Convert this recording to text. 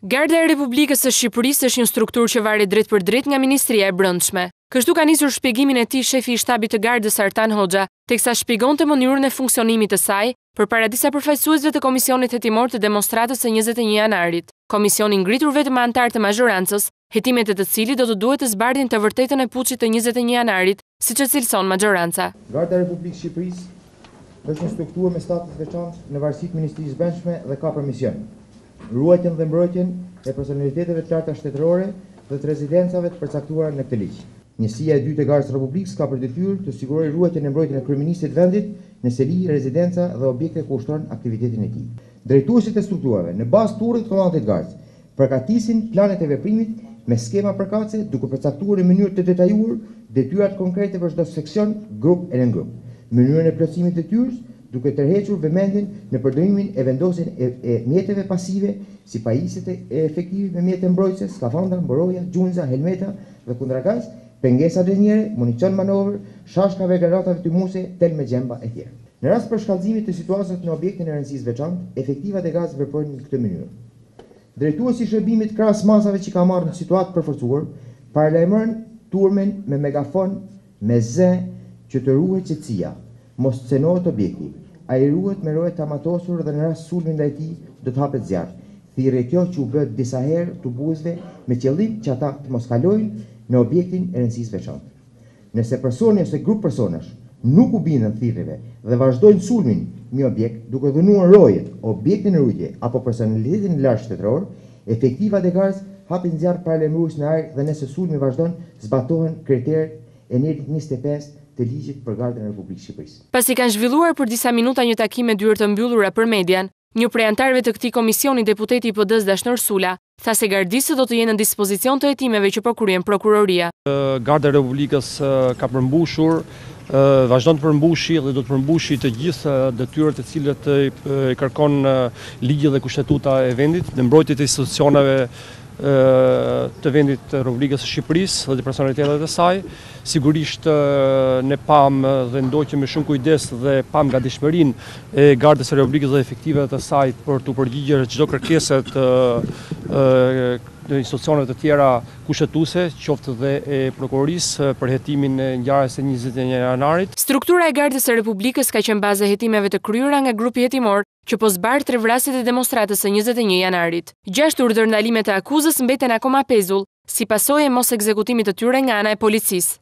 Garda e Republikës së Shqipërisë është një strukturë që varet drejt për drejt nga Ministria e Brendshme. Kështu ka nisur shpjegimin e tij shefi i shtabit të Gardës Artan Hoxha, teksa shpjegonte mënyrën e funksionimit të saj përpara disa përfaqësuesve të Komisionit Hetimor të demonstratës së 21 janarit. Komisioni ngritur vetëm me anëtar të mazhorancës, hetimet e të cilit do të duhet të zbardhin të vërtetën e puçit të 21 janarit, siç e cilëson mazhoranca. Garda e Republikës së Shqipërisë është një strukturë me status veçantë në varësitë të Ministrisë së Brendshme dhe ka për mision ruajtjen dhe mbrojtjen e personaliteteve të larta shtetërore dhe të rezidencave të përcaktuara në këtë ligj. Njësia e dytë e Gardës së Republikës ka për detyrë të sigurojë ruajtjen e mbrojtjen e kryeministit të vendit në seli, rezidenca dhe objekte ku ushtron aktivitetin e tij. Drejtuesit e strukturave në bazë të urdhrit të komandantit të Gardës përgatisin planet e veprimit me skema përkatëse duke përcaktuar në mënyrë të detajuar detyrat konkrete për çdo seksion, grup e nën grup. Mënyrën e plotësimit të detyrës duke tërhequr vëmendjen në përdorimin e vendosjen e mjeteve pasive si pajisjet e efektive me mjete mbrojtëse, skafandra, mboroja, gjunza, helmeta dhe kundërgaz, pengesa drenjere, municion manovër, shashkave, granatave tymuse, tel me gjemba e tjerë. Në rast për shkallëzimit të situatës në objektin e rëndësisë veçantë, efektivat e gazit veprojnë në këtë mënyrë. Drejtuesi i shërbimit krahas masave që ka marrë në situatë përforcuar, paralajmëron turmen me megafon me zë që të ruhet qetësia, mos cenohet objekti. Ai ruhet me rojet të amatosur dhe në rast sulmi ndaj tij do të hapet zjarr. Thirrje kjo që u bë disa herë tubuzëve me qëllim që ata të mos kalojnë në objektin e rëndësisë veçantë. Nëse personi ose grup personash nuk u bindën thirrjeve dhe vazhdojnë sulmin në objekt duke dhënuar rojet, objektin e rujtje apo personalitetin lartë shtetëror, efektivat e garës hapin zjarr paralajmërues në ajër dhe nëse sulmi vazhdon, zbatohen kriteret e NR 25 të ligjit për Gardën e Republikës së Shqipërisë. Pasi kanë zhvilluar për disa minuta një takim me dyert të mbyllura për median, një prej anëtarëve të këtij komisioni, deputeti i PD-s Dashnor Sula, tha se gardistë do të jenë në dispozicion të hetimeve që po kryen prokuroria. Garda e Republikës ka përmbushur, vazhdon të përmbushi dhe do të përmbushi të gjithë detyrat e cilët i kërkon ligji dhe kushtetuta e vendit në mbrojtje të institucioneve të vendit të Republikës së Shqipërisë dhe të personalitetet e saj. Sigurisht ne pam dhe ndoqëm me shumë kujdes dhe pam gatishmërinë e Gardës së Republikës dhe efektivet të saj për të përgjigjur çdo kërkesë të institucioneve të tjera kushtetuese, qoftë dhe e prokurorisë për hetimin e ngjarjes së 21 janarit. Struktura e Gardës së Republikës ka qenë bazë e hetimeve të kryera nga grupi hetimor që po zbardh 3 vrasjet e demonstratës së 21 janarit. 6 urdhër ndalime të akuzës mbeten akoma pezull, si pasojë e mos ekzekutimit të tyre nga ana e policisë.